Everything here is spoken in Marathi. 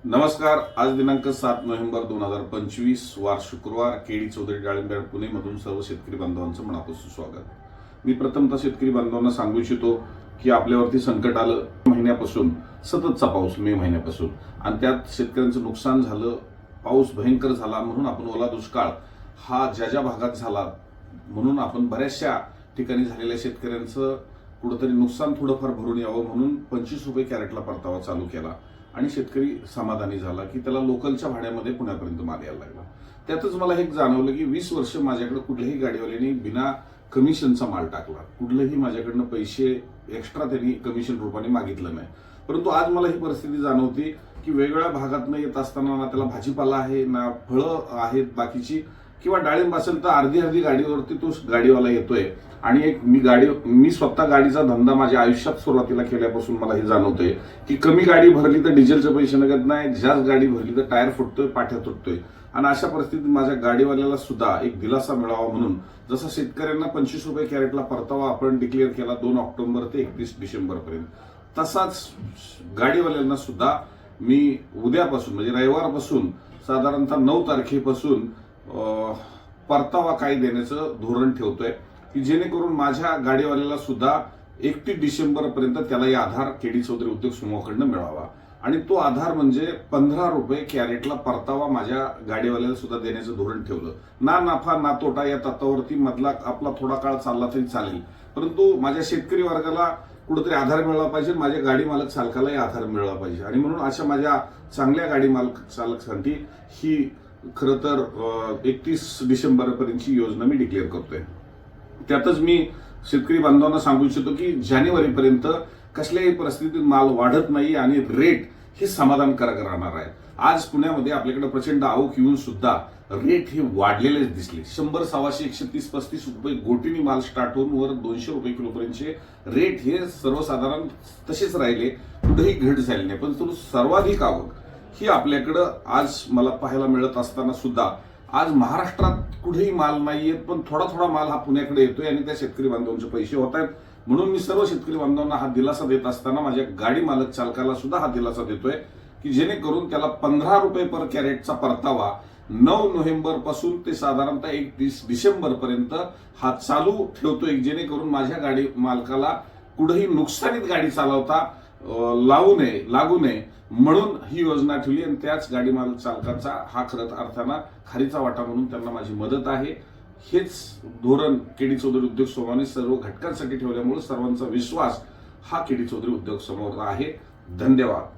नमस्कार. आज दिनांक 7 नोव्हेंबर 2025 वार शुक्रवार. केडी चौधरी डाळिंबे पुणे मधून सर्व शेतकरी बांधवांचं मनापासून स्वागत. मी प्रथमतः शेतकरी बांधवांना सांगू इच्छितो की आपल्यावरती संकट आलं महिन्यापासून, सततचा पाऊस मे महिन्यापासून, आणि त्यात शेतकऱ्यांचं नुकसान झालं. पाऊस भयंकर झाला म्हणून आपण ओला दुष्काळ हा ज्या भागात झाला म्हणून आपण बऱ्याचशा ठिकाणी झालेल्या शेतकऱ्यांचं कुठंतरी नुकसान थोडंफार भरून यावं म्हणून 25 रुपये कॅरेटला परतावा चालू केला आणि शेतकरी समाधानी झाला की त्याला लोकलच्या भाड्यामध्ये पुण्यापर्यंत माल यायला लागला. त्यातच मला हे जाणवलं की 20 वर्ष माझ्याकडे कुठल्याही गाडीवाल्याने बिना कमिशनचा माल टाकला, कुठलेही माझ्याकडनं पैसे एक्स्ट्रा त्यांनी कमिशन रूपाने मागितलं नाही. परंतु आज मला ही परिस्थिती जाणवते की वेगवेगळ्या भागातनं येत असताना ना त्याला भाजीपाला आहे ना फळं आहेत बाकीची, किंवा डाळिंब असेल तर अर्धी गाडीवरती तो गाडीवाला येतोय. आणि मी स्वतः गाडीचा धंदा माझ्या आयुष्यात सुरुवातीला केल्यापासून मला हे जाणवतंय की कमी गाडी भरली तर डिझेलचे पैसे निघत नाही, जास्त गाडी भरली तर टायर फुटतोय, पाठ्या तुटतोय. आणि अशा परिस्थितीत माझ्या गाडीवाल्याला सुद्धा एक दिलासा मिळावा म्हणून जसं शेतकऱ्यांना 25 रुपये कॅरेटला परतावा आपण डिक्लेअर केला 2 ऑक्टोबर ते 31 डिसेंबर पर्यंत, तसाच गाडीवाल्यांना सुद्धा मी उद्यापासून म्हणजे रविवारपासून साधारणतः 9 तारखेपासून परतावा काय देण्याचं धोरण ठेवतोय की जेणेकरून माझ्या गाडीवाल्याला सुद्धा 31 डिसेंबर पर्यंत त्यालाही आधार केडी चौधरी उद्योग समूहाकडनं मिळावा. आणि तो आधार म्हणजे 15 रुपये कॅरेटला परतावा माझ्या गाडीवाल्याला सुद्धा देण्याचं धोरण ठेवलं. ना नफा ना तोटा या तत्वावरती मधला आपला थोडा काळ चालला तरी चालेल, परंतु माझ्या शेतकरी वर्गाला कुठेतरी आधार मिळाला पाहिजे, माझ्या गाडी मालक चालकालाही आधार मिळाला पाहिजे. आणि म्हणून अशा माझ्या चांगल्या गाडी मालक चालकांसाठी ही खरं तर 31 डिसेंबर पर्यंतची योजना मी डिक्लेअर करतोय. त्यातच मी शेतकरी बांधवांना सांगू इच्छितो की जानेवारीपर्यंत कसल्याही परिस्थितीत माल वाढत नाही आणि रेट हे समाधानकारक राहणार आहे. आज पुण्यामध्ये आपल्याकडे प्रचंड आवक येऊन सुद्धा रेट हे वाढलेलेच दिसले. 100, 125, 130, 35 रुपये गोटीनी माल स्टार्ट होऊन वर 200 रुपये किलोपर्यंतचे रेट हे सर्वसाधारण तसेच राहिले, कुठेही घट झाली नाही. पण सर्वाधिक आवक ही आपल्याकडं आज मला पाहायला मिळत असताना सुद्धा आज महाराष्ट्रात कुठेही माल नाहीये, पण थोडा माल हा पुण्याकडे येतोय आणि त्या शेतकरी बांधवांचे पैसे होत आहेत. म्हणून मी सर्व शेतकरी बांधवांना हा दिलासा देत असताना माझ्या गाडी मालक चालकाला सुद्धा हा दिलासा देतोय की जेणेकरून त्याला 15 रुपये पर कॅरेटचा परतावा 9 नोव्हेंबर पासून ते साधारणतः 31 डिसेंबर पर्यंत हा चालू ठेवतोय, जेणेकरून माझ्या गाडी मालकाला कुठेही नुकसानीत गाडी चालवता लागू नये म्हणून ही योजना ठेवली. आणि त्याच गाडी मालक चालकाचा हा खरंच अर्थानं खारीचा वाटा म्हणून त्यांना माझी मदत आहे. हेच धोरण केडी चौधरी उद्योग समूहाने सर्व घटकांसाठी ठेवल्यामुळे सर्वांचा विश्वास हा केडी चौधरी उद्योग समूहावर आहे. धन्यवाद.